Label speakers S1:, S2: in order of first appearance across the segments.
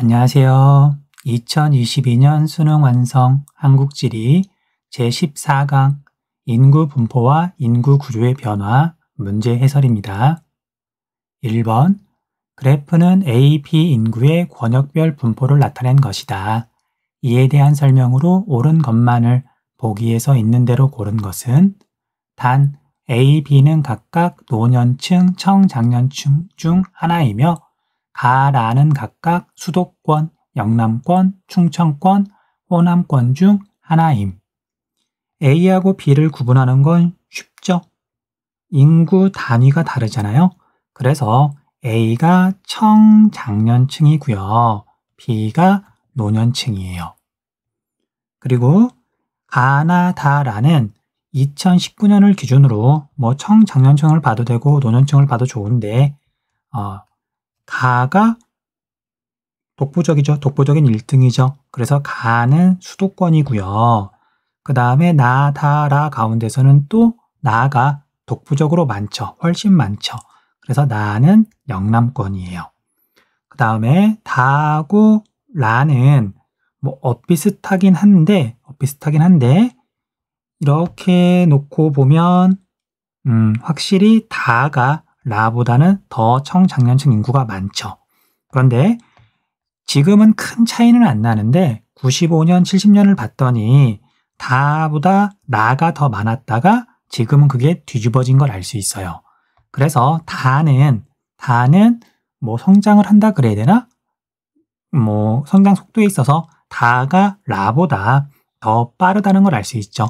S1: 안녕하세요. 2022년 수능 완성 한국지리 제14강 인구 분포와 인구 구조의 변화 문제 해설입니다. 1번 그래프는 A, B 인구의 권역별 분포를 나타낸 것이다. 이에 대한 설명으로 옳은 것만을 보기에서 있는 대로 고른 것은 단 A, B는 각각 노년층, 청장년층 중 하나이며 가라는 각각 수도권, 영남권, 충청권, 호남권 중 하나임. A하고 B를 구분하는 건 쉽죠? 인구 단위가 다르잖아요. 그래서 A가 청장년층이고요. B가 노년층이에요. 그리고 가나 다라는 2019년을 기준으로 청장년층을 봐도 되고 노년층을 봐도 좋은데 가가 독보적이죠. 독보적인 1등이죠. 그래서 가는 수도권이고요. 그 다음에 나, 다, 라 가운데서는 또 나가 독보적으로 많죠. 훨씬 많죠. 그래서 나는 영남권이에요. 그 다음에 다하고 라는 엇비슷하긴 한데 이렇게 놓고 보면 확실히 다가 라보다는 더 청장년층 인구가 많죠. 그런데 지금은 큰 차이는 안 나는데 95년, 70년을 봤더니 다보다 라가 더 많았다가 지금은 그게 뒤집어진 걸 알 수 있어요. 그래서 다는 성장을 한다 그래야 되나? 성장 속도에 있어서 다가 라보다 더 빠르다는 걸 알 수 있죠.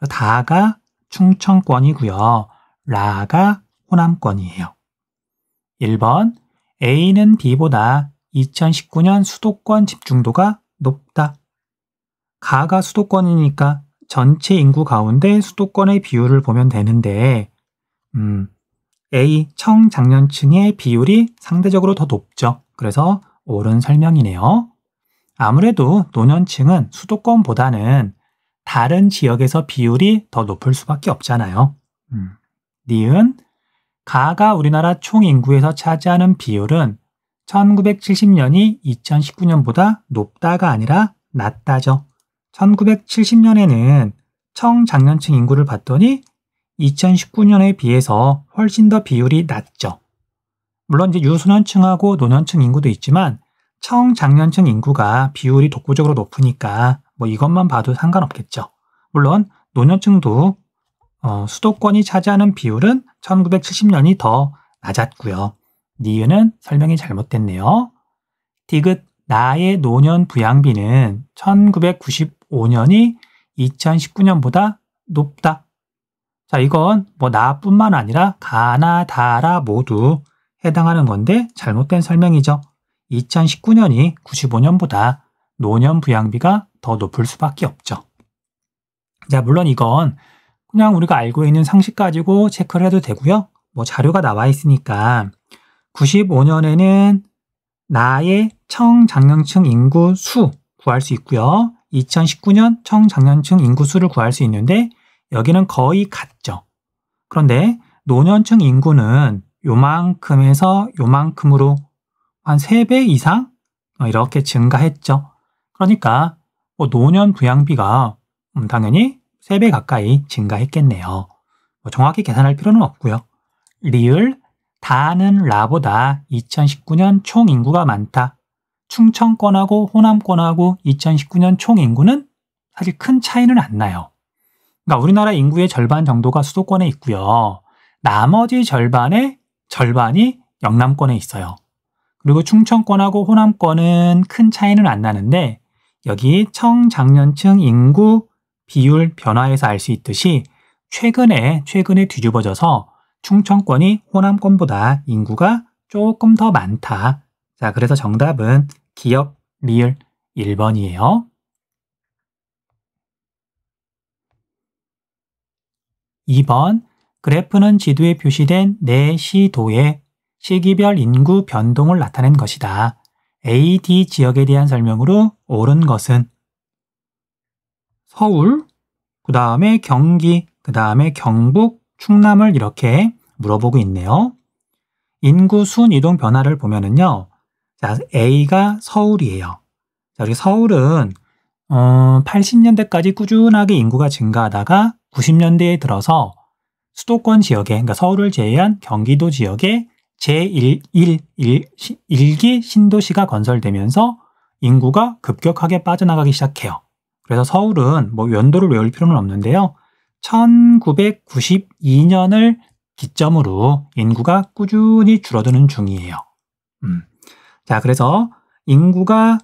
S1: 다가 충청권이고요. 라가 호남권이에요. 1번 A는 B보다 2019년 수도권 집중도가 높다. 가가 수도권이니까 전체 인구 가운데 수도권의 비율을 보면 되는데 A 청장년층의 비율이 상대적으로 더 높죠. 그래서 옳은 설명이네요. 아무래도 노년층은 수도권보다는 다른 지역에서 비율이 더 높을 수밖에 없잖아요. 니은 가가 우리나라 총 인구에서 차지하는 비율은 1970년이 2019년보다 높다가 아니라 낮다죠. 1970년에는 청장년층 인구를 봤더니 2019년에 비해서 훨씬 더 비율이 낮죠. 물론 이제 유소년층하고 노년층 인구도 있지만 청장년층 인구가 비율이 독보적으로 높으니까 이것만 봐도 상관없겠죠. 물론 노년층도 수도권이 차지하는 비율은 1970년이 더 낮았고요. 니은은 설명이 잘못됐네요. 디귿 나의 노년 부양비는 1995년이 2019년보다 높다. 자, 이건 나뿐만 아니라 가나 다라 모두 해당하는 건데 잘못된 설명이죠. 2019년이 95년보다 노년 부양비가 더 높을 수밖에 없죠. 자, 물론 이건 그냥 우리가 알고 있는 상식 가지고 체크를 해도 되고요. 자료가 나와 있으니까 95년에는 나의 청장년층 인구 수 구할 수 있고요. 2019년 청장년층 인구 수를 구할 수 있는데 여기는 거의 같죠. 그런데 노년층 인구는 요만큼에서 요만큼으로 한 3배 이상 이렇게 증가했죠. 그러니까 노년 부양비가 당연히 3배 가까이 증가했겠네요. 정확히 계산할 필요는 없고요. 리을 다는 라보다 2019년 총 인구가 많다. 충청권하고 호남권하고 2019년 총 인구는 사실 큰 차이는 안 나요. 그러니까 우리나라 인구의 절반 정도가 수도권에 있고요. 나머지 절반이 영남권에 있어요. 그리고 충청권하고 호남권은 큰 차이는 안 나는데 여기 청장년층 인구 비율 변화에서 알 수 있듯이 최근에 뒤집어져서 충청권이 호남권보다 인구가 조금 더 많다. 자, 그래서 정답은 기역 리을 1번이에요. 2번 그래프는 지도에 표시된 4시도의 시기별 인구 변동을 나타낸 것이다. A, D 지역에 대한 설명으로 옳은 것은 서울, 그 다음에 경기, 그 다음에 경북, 충남을 이렇게 물어보고 있네요. 인구 순 이동 변화를 보면은요. 자, A가 서울이에요. 자, 우리 서울은 80년대까지 꾸준하게 인구가 증가하다가 90년대에 들어서 수도권 지역에, 그러니까 서울을 제외한 경기도 지역에 제1기 신도시가 건설되면서 인구가 급격하게 빠져나가기 시작해요. 그래서 서울은 뭐 연도를 외울 필요는 없는데요. 1992년을 기점으로 인구가 꾸준히 줄어드는 중이에요. 자, 그래서 인구가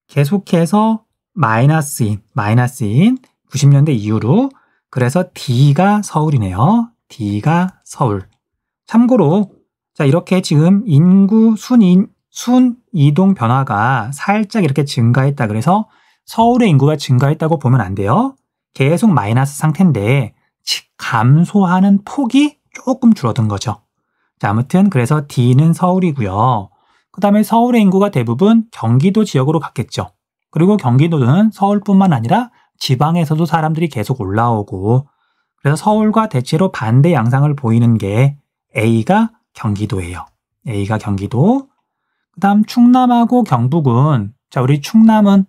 S1: 계속해서 마이너스인 90년대 이후로, 그래서 D가 서울이네요. D가 서울. 참고로 자, 이렇게 지금 인구 순이동 변화가 살짝 이렇게 증가했다. 그래서 서울의 인구가 증가했다고 보면 안 돼요. 계속 마이너스 상태인데 감소하는 폭이 조금 줄어든 거죠. 자, 아무튼 그래서 D는 서울이고요. 그 다음에 서울의 인구가 대부분 경기도 지역으로 갔겠죠. 그리고 경기도는 서울뿐만 아니라 지방에서도 사람들이 계속 올라오고, 그래서 서울과 대체로 반대 양상을 보이는 게 A가 경기도예요. A가 경기도. 그 다음 충남하고 경북은, 자, 우리 충남은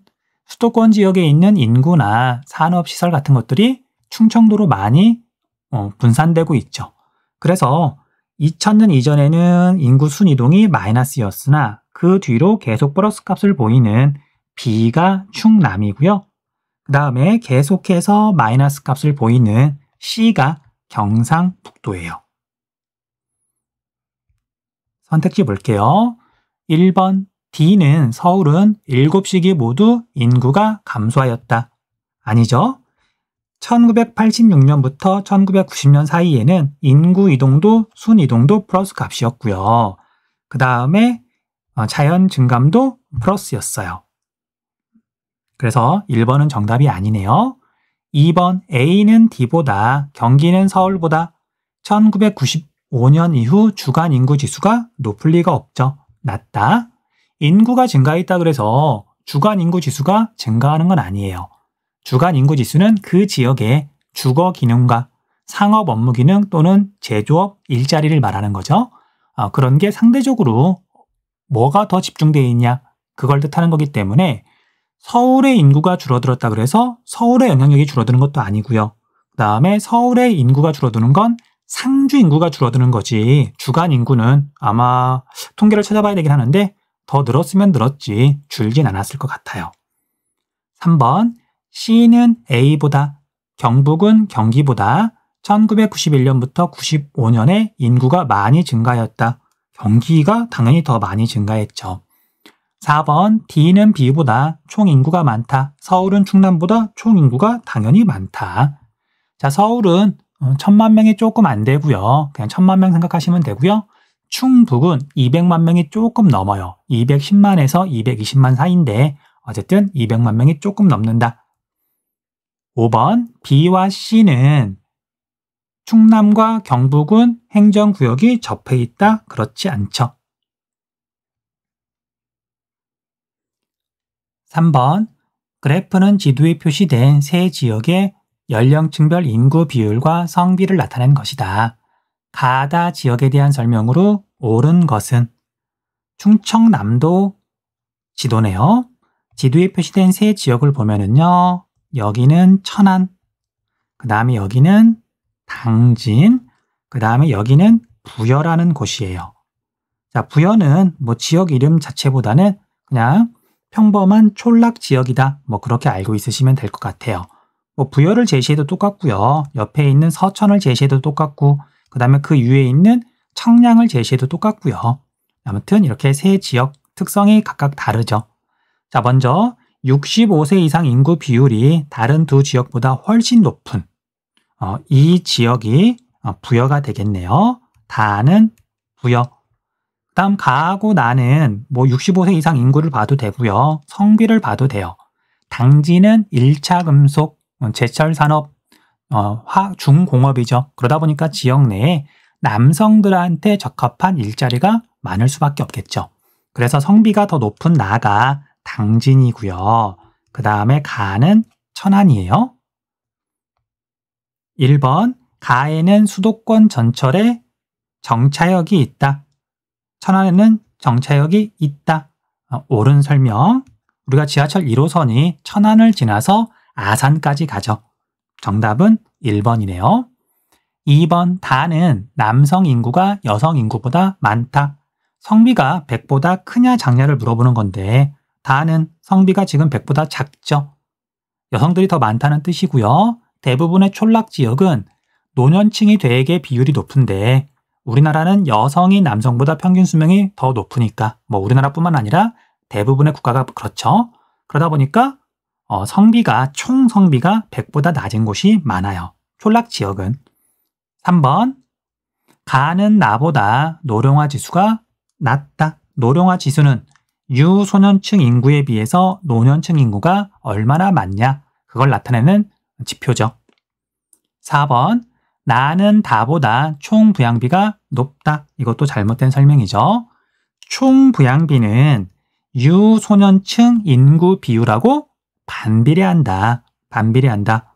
S1: 수도권 지역에 있는 인구나 산업시설 같은 것들이 충청도로 많이 분산되고 있죠. 그래서 2000년 이전에는 인구 순이동이 마이너스였으나 그 뒤로 계속 플러스 값을 보이는 B가 충남이고요. 그 다음에 계속해서 마이너스 값을 보이는 C가 경상북도예요. 선택지 볼게요. 1번 D는 서울은 7시기 모두 인구가 감소하였다. 아니죠. 1986년부터 1990년 사이에는 인구 이동도 순이동도 플러스 값이었고요. 그 다음에 자연 증감도 플러스였어요. 그래서 1번은 정답이 아니네요. 2번 A는 D보다 경기는 서울보다 1995년 이후 주간 인구 지수가 높을 리가 없죠. 낮다. 인구가 증가했다 그래서 주간 인구 지수가 증가하는 건 아니에요. 주간 인구 지수는 그 지역의 주거 기능과 상업 업무 기능 또는 제조업 일자리를 말하는 거죠. 그런 게 상대적으로 뭐가 더 집중되어 있냐, 그걸 뜻하는 거기 때문에 서울의 인구가 줄어들었다 그래서 서울의 영향력이 줄어드는 것도 아니고요. 그 다음에 서울의 인구가 줄어드는 건 상주 인구가 줄어드는 거지, 주간 인구는 아마 통계를 찾아봐야 되긴 하는데 더 늘었으면 늘었지 줄진 않았을 것 같아요. 3번 C는 A보다 경북은 경기보다 1991년부터 95년에 인구가 많이 증가하였다. 경기가 당연히 더 많이 증가했죠. 4번 D는 B보다 총인구가 많다. 서울은 충남보다 총인구가 당연히 많다. 자, 서울은 1000만 명이 조금 안 되고요. 그냥 1000만 명 생각하시면 되고요. 충북은 200만 명이 조금 넘어요. 210만에서 220만 사이인데 어쨌든 200만 명이 조금 넘는다. 5번 B와 C는 충남과 경북은 행정구역이 접해 있다. 그렇지 않죠. 3번 그래프는 지도에 표시된 세 지역의 연령층별 인구 비율과 성비를 나타낸 것이다. 가다 지역에 대한 설명으로 옳은 것은 충청남도 지도네요. 지도에 표시된 세 지역을 보면은요. 여기는 천안, 그 다음에 여기는 당진, 그 다음에 여기는 부여라는 곳이에요. 자, 부여는 뭐 지역 이름 자체보다는 그냥 평범한 촌락 지역이다. 뭐 그렇게 알고 있으시면 될 것 같아요. 뭐 부여를 제시해도 똑같고요. 옆에 있는 서천을 제시해도 똑같고, 그 다음에 그 위에 있는 청량을 제시해도 똑같고요. 아무튼 이렇게 세 지역 특성이 각각 다르죠. 자, 먼저 65세 이상 인구 비율이 다른 두 지역보다 훨씬 높은 이 지역이 부여가 되겠네요. 다는 부여. 그 다음 가하고 나는 뭐 65세 이상 인구를 봐도 되고요. 성비를 봐도 돼요. 당진은 1차 금속, 제철 산업, 중공업이죠. 그러다 보니까 지역 내에 남성들한테 적합한 일자리가 많을 수밖에 없겠죠. 그래서 성비가 더 높은 나가 당진이고요. 그 다음에 가는 천안이에요. 1번 가에는 수도권 전철에 정차역이 있다. 천안에는 정차역이 있다. 옳은 설명. 우리가 지하철 1호선이 천안을 지나서 아산까지 가죠. 정답은 1번이네요. 2번 다는 남성 인구가 여성 인구보다 많다. 성비가 100보다 크냐 작냐를 물어보는 건데 다는 성비가 지금 100보다 작죠. 여성들이 더 많다는 뜻이고요. 대부분의 촌락 지역은 노년층이 되게 비율이 높은데 우리나라는 여성이 남성보다 평균 수명이 더 높으니까 뭐 우리나라뿐만 아니라 대부분의 국가가 그렇죠. 그러다 보니까 성비가 총 성비가 100보다 낮은 곳이 많아요. 촌락 지역은. 3번 가는 나보다 노령화 지수가 낮다. 노령화 지수는 유소년층 인구에 비해서 노년층 인구가 얼마나 많냐 그걸 나타내는 지표죠. 4번 나는 다보다 총 부양비가 높다. 이것도 잘못된 설명이죠. 총 부양비는 유소년층 인구 비율하고 반비례한다. 반비례한다.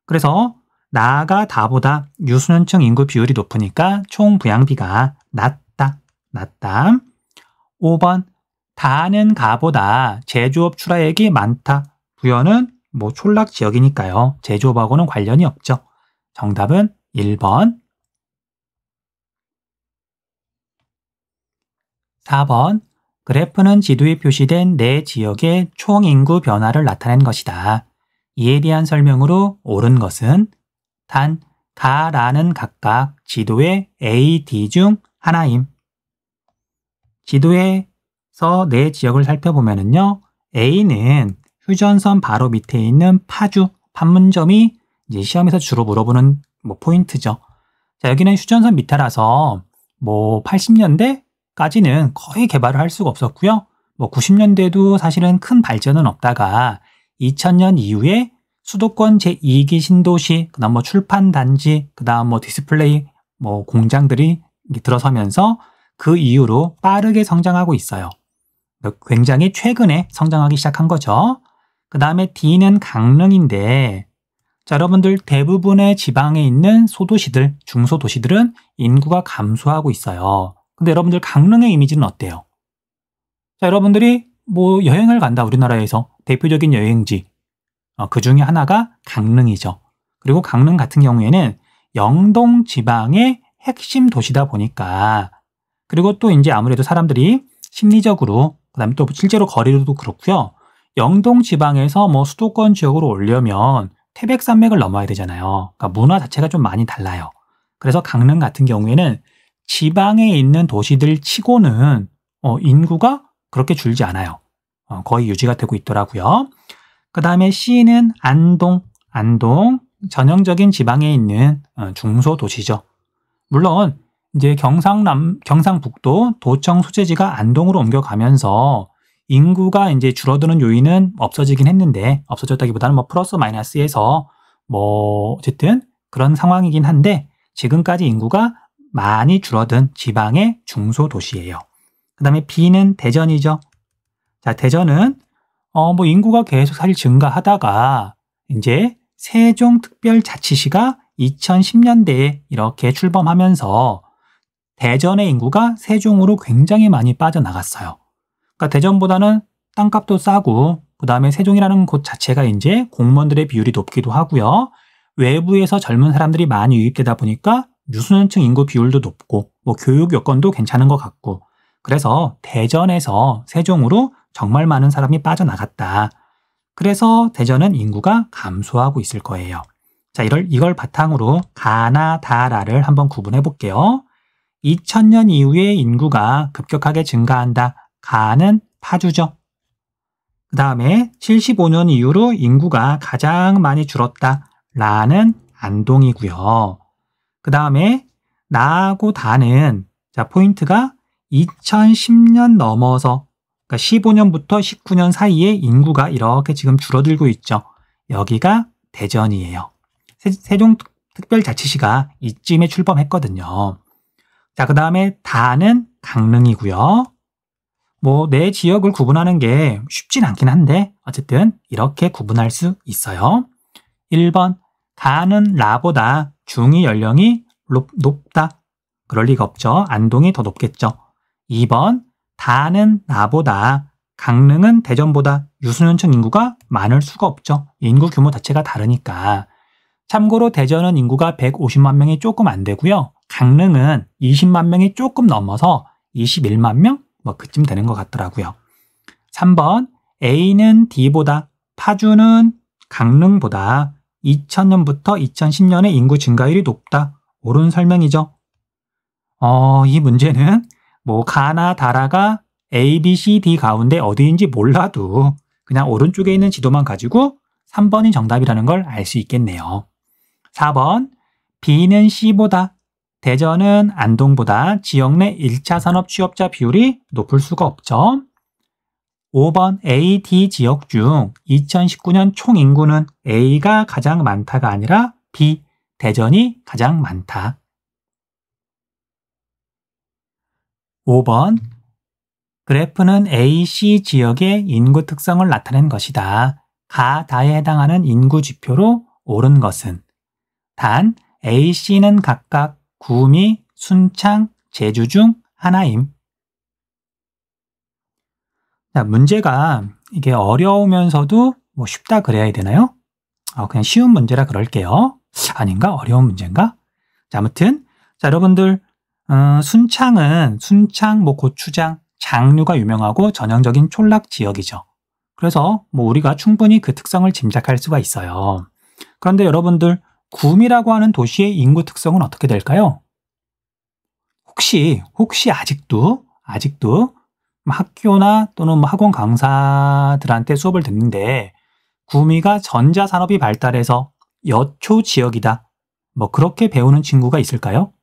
S1: 그래서 나가 다보다 유소년층 인구 비율이 높으니까 총 부양비가 낮다. 낮다. 5번 다는 가보다 제조업 출하액이 많다. 부여는 뭐 촌락 지역이니까요. 제조업하고는 관련이 없죠. 정답은 1번. 4번 그래프는 지도에 표시된 내 지역의 총인구 변화를 나타낸 것이다. 이에 대한 설명으로 옳은 것은 단, 가라는 각각 지도의 A, D 중 하나임. 지도에서 내 지역을 살펴보면요. A는 휴전선 바로 밑에 있는 파주, 판문점이 이제 시험에서 주로 물어보는 포인트죠. 자, 여기는 휴전선 밑에라서 80년대까지는 거의 개발을 할 수가 없었고요. 90년대도 사실은 큰 발전은 없다가 2000년 이후에 수도권 제2기 신도시, 그 다음 출판단지, 그 다음 디스플레이 공장들이 들어서면서 그 이후로 빠르게 성장하고 있어요. 굉장히 최근에 성장하기 시작한 거죠. 그 다음에 D는 강릉인데, 자, 여러분들 대부분의 지방에 있는 소도시들, 중소도시들은 인구가 감소하고 있어요. 근데 여러분들 강릉의 이미지는 어때요? 자, 여러분들이 여행을 간다, 우리나라에서. 대표적인 여행지. 그 중에 하나가 강릉이죠. 그리고 강릉 같은 경우에는 영동 지방의 핵심 도시다 보니까 그리고 또 이제 아무래도 사람들이 심리적으로 그다음에 또 실제로 거리로도 그렇고요. 영동 지방에서 수도권 지역으로 오려면 태백산맥을 넘어야 되잖아요. 그러니까 문화 자체가 좀 많이 달라요. 그래서 강릉 같은 경우에는 지방에 있는 도시들 치고는 인구가 그렇게 줄지 않아요. 거의 유지가 되고 있더라고요. 그 다음에 C는 안동 전형적인 지방에 있는 중소도시죠. 물론 이제 경상북도 도청 소재지가 안동으로 옮겨가면서 인구가 이제 줄어드는 요인은 없어지긴 했는데 없어졌다기보다는 플러스 마이너스에서 어쨌든 그런 상황이긴 한데 지금까지 인구가 많이 줄어든 지방의 중소도시예요. 그 다음에 B는 대전이죠. 자, 대전은 인구가 계속 사실 증가하다가 이제 세종특별자치시가 2010년대에 이렇게 출범하면서 대전의 인구가 세종으로 굉장히 많이 빠져나갔어요. 그러니까 대전보다는 땅값도 싸고 그 다음에 세종이라는 곳 자체가 이제 공무원들의 비율이 높기도 하고요. 외부에서 젊은 사람들이 많이 유입되다 보니까 유소년층 인구 비율도 높고 교육 여건도 괜찮은 것 같고 그래서 대전에서 세종으로 정말 많은 사람이 빠져나갔다. 그래서 대전은 인구가 감소하고 있을 거예요. 자, 이걸 바탕으로 가나 다라를 한번 구분해 볼게요. 2000년 이후에 인구가 급격하게 증가한다. 가는 파주죠. 그 다음에 75년 이후로 인구가 가장 많이 줄었다. 라는 안동이고요. 그 다음에 나하고 다는 자, 포인트가 2010년 넘어서 그러니까 15년부터 19년 사이에 인구가 이렇게 지금 줄어들고 있죠. 여기가 대전이에요. 세종특별자치시가 이쯤에 출범했거든요. 자, 그 다음에 다는 강릉이고요. 내 지역을 구분하는 게 쉽진 않긴 한데 어쨌든 이렇게 구분할 수 있어요. 1번 가는 라보다 중위 연령이 높다. 그럴 리가 없죠. 안동이 더 높겠죠. 2번 다는 나보다, 강릉은 대전보다 유소년층 인구가 많을 수가 없죠. 인구 규모 자체가 다르니까. 참고로 대전은 인구가 150만 명이 조금 안 되고요. 강릉은 20만 명이 조금 넘어서 21만 명? 뭐 그쯤 되는 것 같더라고요. 3번, A는 D보다, 파주는 강릉보다 2000년부터 2010년의 인구 증가율이 높다. 옳은 설명이죠. 이 문제는 뭐 가나 다라가 A, B, C, D 가운데 어디인지 몰라도 그냥 오른쪽에 있는 지도만 가지고 3번이 정답이라는 걸 알 수 있겠네요. 4번, B는 C보다, 대전은 안동보다 지역 내 1차 산업 취업자 비율이 높을 수가 없죠. 5번, A, D 지역 중 2019년 총 인구는 A가 가장 많다가 아니라 B, 대전이 가장 많다. 5번, 그래프는 A, C 지역의 인구 특성을 나타낸 것이다. 가, 다에 해당하는 인구 지표로 옳은 것은 단 A, C는 각각 구미, 순창, 제주 중 하나임. 자, 문제가 이게 어려우면서도 뭐 쉽다 그래야 되나요? 그냥 쉬운 문제라 그럴게요. 아닌가? 어려운 문제인가? 자, 아무튼 자, 여러분들 순창은 순창, 뭐 고추장, 장류가 유명하고 전형적인 촌락 지역이죠. 그래서 뭐 우리가 충분히 그 특성을 짐작할 수가 있어요. 그런데 여러분들 구미라고 하는 도시의 인구 특성은 어떻게 될까요? 혹시 아직도 학교나 또는 뭐 학원 강사들한테 수업을 듣는데 구미가 전자산업이 발달해서 여초 지역이다. 뭐 그렇게 배우는 친구가 있을까요?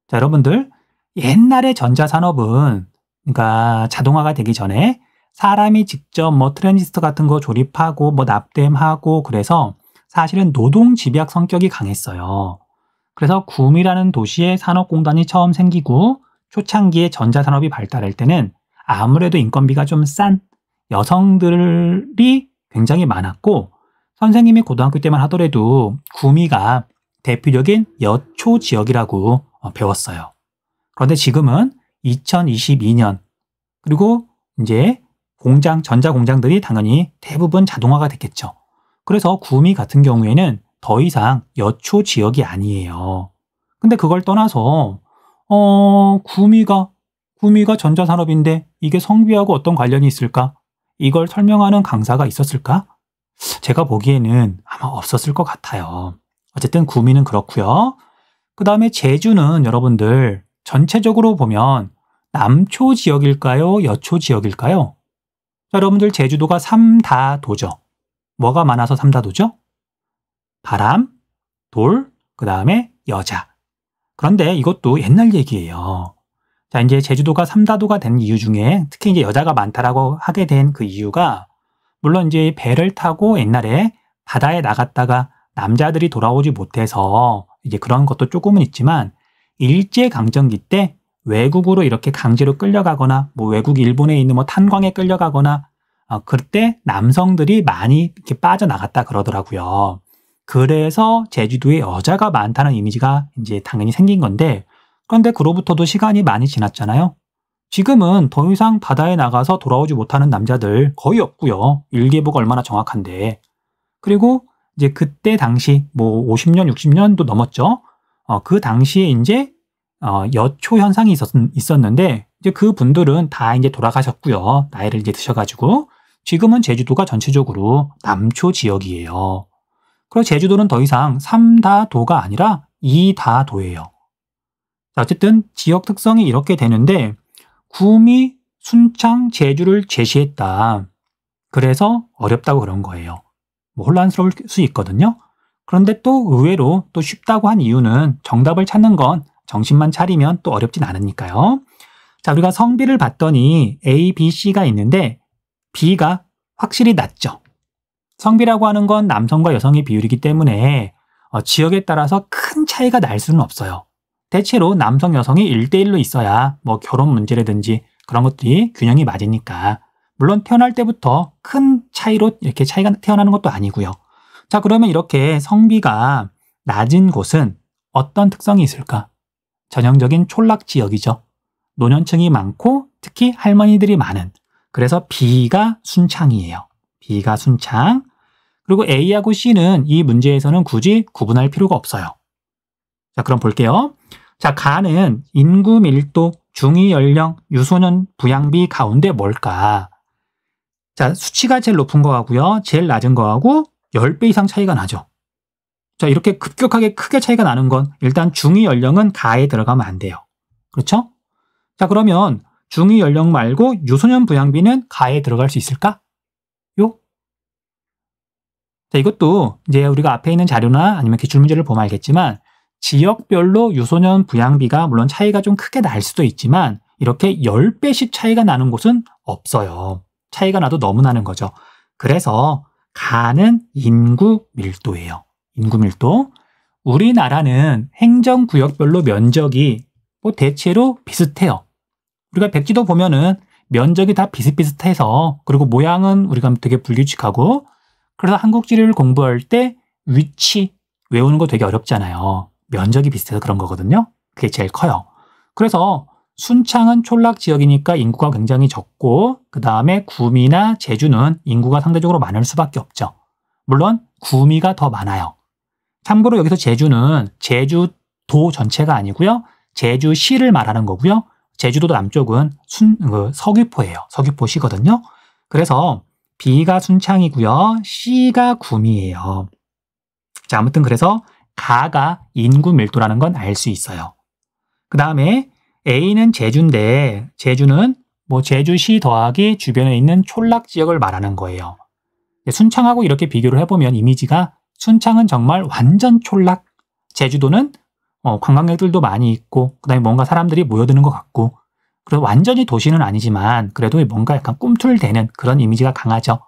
S1: 자, 여러분들 옛날에 전자산업은 그러니까 자동화가 되기 전에 사람이 직접 뭐 트랜지스터 같은 거 조립하고 뭐 납땜하고 그래서 사실은 노동 집약 성격이 강했어요. 그래서 구미라는 도시에 산업공단이 처음 생기고 초창기에 전자산업이 발달할 때는 아무래도 인건비가 좀 싼 여성들이 굉장히 많았고 선생님이 고등학교 때만 하더라도 구미가 대표적인 여초 지역이라고 배웠어요. 그런데 지금은 2022년 그리고 이제 전자 공장들이 당연히 대부분 자동화가 됐겠죠. 그래서 구미 같은 경우에는 더 이상 여초 지역이 아니에요. 근데 그걸 떠나서 구미가 전자산업인데 이게 성비하고 어떤 관련이 있을까? 이걸 설명하는 강사가 있었을까? 제가 보기에는 아마 없었을 것 같아요. 어쨌든 구미는 그렇고요. 그 다음에 제주는 여러분들 전체적으로 보면 남초 지역일까요? 여초 지역일까요? 자, 여러분들 제주도가 삼다도죠. 뭐가 많아서 삼다도죠? 바람, 돌, 그 다음에 여자. 그런데 이것도 옛날 얘기예요. 자, 이제 제주도가 삼다도가 된 이유 중에 특히 이제 여자가 많다라고 하게 된 그 이유가 물론 이제 배를 타고 옛날에 바다에 나갔다가 남자들이 돌아오지 못해서 이제 그런 것도 조금은 있지만 일제강점기 때 외국으로 이렇게 강제로 끌려가거나 뭐 외국 일본에 있는 뭐 탄광에 끌려가거나 그때 남성들이 많이 이렇게 빠져나갔다 그러더라고요. 그래서 제주도에 여자가 많다는 이미지가 이제 당연히 생긴 건데 그런데 그로부터도 시간이 많이 지났잖아요. 지금은 더 이상 바다에 나가서 돌아오지 못하는 남자들 거의 없고요. 일기예보가 얼마나 정확한데. 그리고 이제 그때 당시 뭐 50년, 60년도 넘었죠. 그 당시에 이제 여초 현상이 있었는데 이제 그 분들은 다 이제 돌아가셨고요. 나이를 이제 드셔가지고 지금은 제주도가 전체적으로 남초 지역이에요. 그래서 제주도는 더 이상 삼다도가 아니라 이다도예요. 어쨌든 지역 특성이 이렇게 되는데 구미, 순창, 제주를 제시했다. 그래서 어렵다고 그런 거예요. 뭐 혼란스러울 수 있거든요. 그런데 또 의외로 또 쉽다고 한 이유는 정답을 찾는 건 정신만 차리면 또 어렵진 않으니까요. 자, 우리가 성비를 봤더니 A, B, C가 있는데 B가 확실히 낮죠. 성비라고 하는 건 남성과 여성의 비율이기 때문에 지역에 따라서 큰 차이가 날 수는 없어요. 대체로 남성, 여성이 1대1로 있어야 뭐 결혼 문제라든지 그런 것들이 균형이 맞으니까 물론 태어날 때부터 큰 차이로 이렇게 차이가 태어나는 것도 아니고요. 자, 그러면 이렇게 성비가 낮은 곳은 어떤 특성이 있을까? 전형적인 촌락 지역이죠. 노년층이 많고 특히 할머니들이 많은. 그래서 B가 순창이에요. B가 순창. 그리고 A하고 C는 이 문제에서는 굳이 구분할 필요가 없어요. 자, 그럼 볼게요. 자, 가는 인구 밀도, 중위 연령, 유소년 부양비 가운데 뭘까? 자, 수치가 제일 높은 거하고요. 제일 낮은 거하고 10배 이상 차이가 나죠. 자, 이렇게 급격하게 크게 차이가 나는 건 일단 중위 연령은 가에 들어가면 안 돼요. 그렇죠? 자, 그러면 중위 연령 말고 유소년 부양비는 가에 들어갈 수 있을까? 요? 자, 이것도 이제 우리가 앞에 있는 자료나 아니면 기출문제를 보면 알겠지만 지역별로 유소년 부양비가 물론 차이가 좀 크게 날 수도 있지만 이렇게 10배씩 차이가 나는 곳은 없어요. 차이가 나도 너무 나는 거죠. 그래서 가는 인구 밀도예요. 인구 밀도. 우리나라는 행정구역별로 면적이 뭐 대체로 비슷해요. 우리가 백지도 보면은 면적이 다 비슷비슷해서 그리고 모양은 우리가 되게 불규칙하고 그래서 한국지를 공부할 때 위치 외우는 거 되게 어렵잖아요. 면적이 비슷해서 그런 거거든요. 그게 제일 커요. 그래서 순창은 촌락 지역이니까 인구가 굉장히 적고 그 다음에 구미나 제주는 인구가 상대적으로 많을 수밖에 없죠. 물론 구미가 더 많아요. 참고로 여기서 제주는 제주도 전체가 아니고요. 제주시를 말하는 거고요. 제주도 남쪽은 서귀포예요. 서귀포시거든요. 그래서 B가 순창이고요. C가 구미예요. 자, 아무튼 그래서 가가 인구 밀도라는 건 알 수 있어요. 그 다음에 A는 제주인데 제주는 뭐 제주시 더하기 주변에 있는 촌락 지역을 말하는 거예요. 순창하고 이렇게 비교를 해보면 이미지가 순창은 정말 완전 촌락, 제주도는 관광객들도 많이 있고 그다음에 뭔가 사람들이 모여드는 것 같고 그래서 완전히 도시는 아니지만 그래도 뭔가 약간 꿈틀대는 그런 이미지가 강하죠.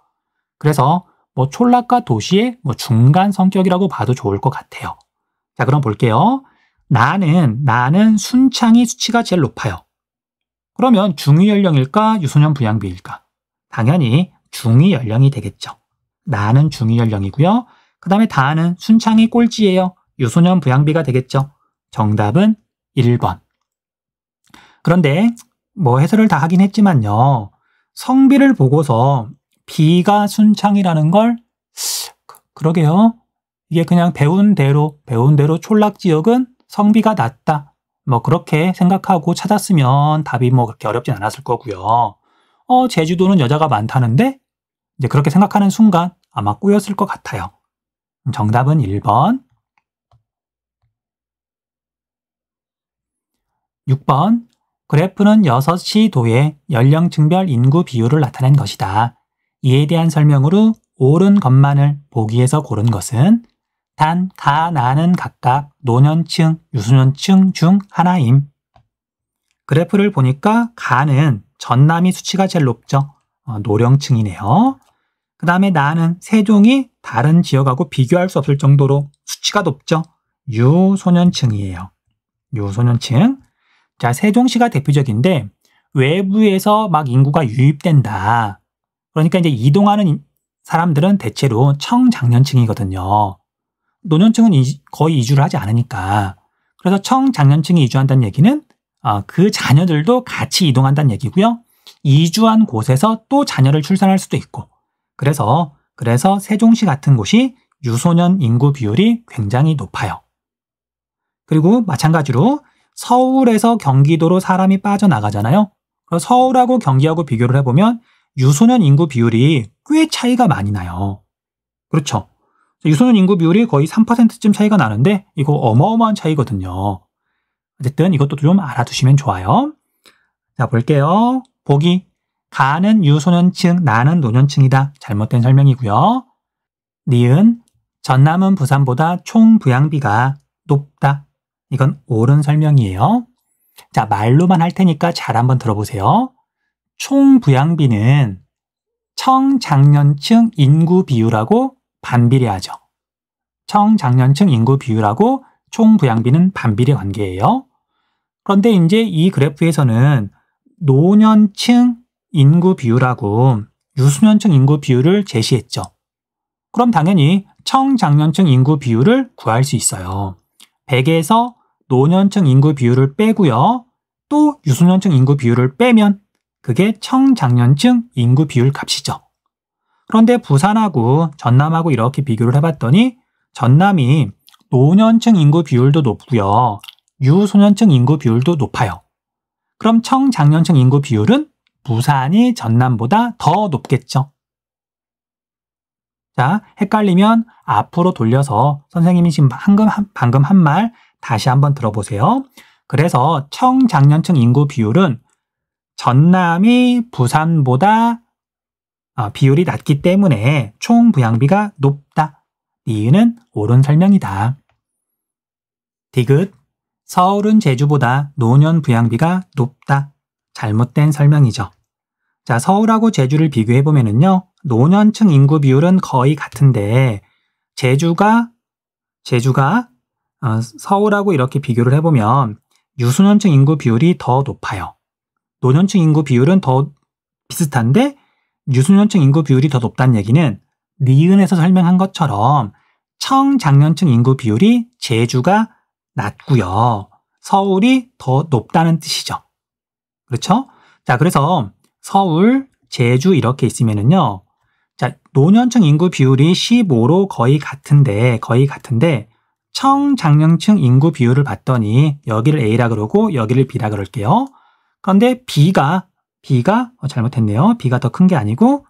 S1: 그래서 뭐 촌락과 도시의 뭐 중간 성격이라고 봐도 좋을 것 같아요. 자, 그럼 볼게요. 나는 순창이 수치가 제일 높아요. 그러면 중위 연령일까 유소년 부양비일까? 당연히 중위 연령이 되겠죠. 나는 중위 연령이고요. 그 다음에 다는 순창이 꼴찌예요. 유소년 부양비가 되겠죠. 정답은 1번. 그런데 뭐 해설을 다 하긴 했지만요. 성비를 보고서 B가 순창이라는 걸 그러게요. 이게 그냥 배운 대로 촌락 지역은 성비가 낮다. 뭐 그렇게 생각하고 찾았으면 답이 뭐 그렇게 어렵진 않았을 거고요. 제주도는 여자가 많다는데 이제 그렇게 생각하는 순간 아마 꼬였을 것 같아요. 정답은 1번. 6번. 그래프는 6시 도의 연령층별 인구 비율을 나타낸 것이다. 이에 대한 설명으로 옳은 것만을 보기에서 고른 것은 단, 가, 나는 각각 노년층, 유소년층 중 하나임. 그래프를 보니까 가는 전남이 수치가 제일 높죠. 노령층이네요. 그 다음에 나는 세종이 다른 지역하고 비교할 수 없을 정도로 수치가 높죠. 유소년층이에요. 유소년층. 자, 세종시가 대표적인데 외부에서 막 인구가 유입된다. 그러니까 이제 이동하는 사람들은 대체로 청장년층이거든요. 노년층은 거의 이주를 하지 않으니까. 그래서 청장년층이 이주한다는 얘기는 그 자녀들도 같이 이동한다는 얘기고요. 이주한 곳에서 또 자녀를 출산할 수도 있고. 그래서 세종시 같은 곳이 유소년 인구 비율이 굉장히 높아요. 그리고 마찬가지로 서울에서 경기도로 사람이 빠져나가잖아요. 서울하고 경기하고 비교를 해보면 유소년 인구 비율이 꽤 차이가 많이 나요. 그렇죠. 유소년 인구 비율이 거의 3%쯤 차이가 나는데 이거 어마어마한 차이거든요. 어쨌든 이것도 좀 알아두시면 좋아요. 자, 볼게요. 보기. 가는 유소년층, 나는 노년층이다. 잘못된 설명이고요. 니은. 전남은 부산보다 총 부양비가 높다. 이건 옳은 설명이에요. 자, 말로만 할 테니까 잘 한번 들어보세요. 총 부양비는 청장년층 인구 비율하고 반비례하죠. 청장년층 인구 비율하고 총 부양비는 반비례 관계예요. 그런데 이제 이 그래프에서는 노년층 인구 비율하고 유소년층 인구 비율을 제시했죠. 그럼 당연히 청장년층 인구 비율을 구할 수 있어요. 100에서 노년층 인구 비율을 빼고요. 또 유소년층 인구 비율을 빼면 그게 청장년층 인구 비율 값이죠. 그런데 부산하고 전남하고 이렇게 비교를 해봤더니 전남이 노년층 인구 비율도 높고요. 유소년층 인구 비율도 높아요. 그럼 청장년층 인구 비율은 부산이 전남보다 더 높겠죠. 자, 헷갈리면 앞으로 돌려서 선생님이 지금 방금 한 말 다시 한번 들어보세요. 그래서 청장년층 인구 비율은 전남이 부산보다 비율이 낮기 때문에 총 부양비가 높다. 이유는 옳은 설명이다. 디귿. 서울은 제주보다 노년 부양비가 높다. 잘못된 설명이죠. 자, 서울하고 제주를 비교해보면요. 노년층 인구 비율은 거의 같은데 제주가 서울하고 이렇게 비교를 해보면 유소년층 인구 비율이 더 높아요. 노년층 인구 비율은 더 비슷한데 유소년층 인구 비율이 더 높다는 얘기는 니은에서 설명한 것처럼 청장년층 인구 비율이 제주가 낮고요. 서울이 더 높다는 뜻이죠. 그렇죠? 자, 그래서 서울, 제주 이렇게 있으면은요. 자, 노년층 인구 비율이 15로 거의 같은데 청장년층 인구 비율을 봤더니 여기를 A라 그러고 여기를 B라 그럴게요. 그런데 B가 잘못했네요. B가 더 큰 게 아니고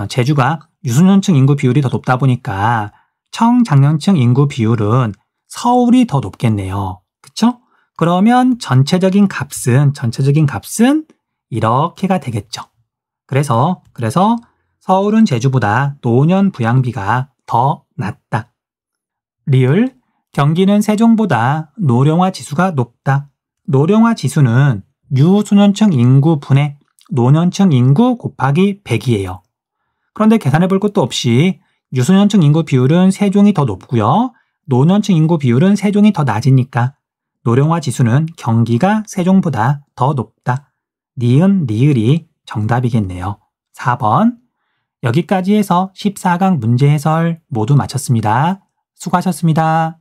S1: 제주가 유소년층 인구 비율이 더 높다 보니까 청장년층 인구 비율은 서울이 더 높겠네요. 그쵸? 그러면 전체적인 값은 이렇게가 되겠죠. 그래서 서울은 제주보다 노년 부양비가 더 낮다. 리을. 경기는 세종보다 노령화 지수가 높다. 노령화 지수는 유소년층 인구 분의 노년층 인구 곱하기 100이에요. 그런데 계산해 볼 것도 없이 유소년층 인구 비율은 세종이 더 높고요. 노년층 인구 비율은 세종이 더 낮으니까 노령화 지수는 경기가 세종보다 더 높다. 니은, 리을이 정답이겠네요. 4번. 여기까지 해서 14강 문제 해설 모두 마쳤습니다. 수고하셨습니다.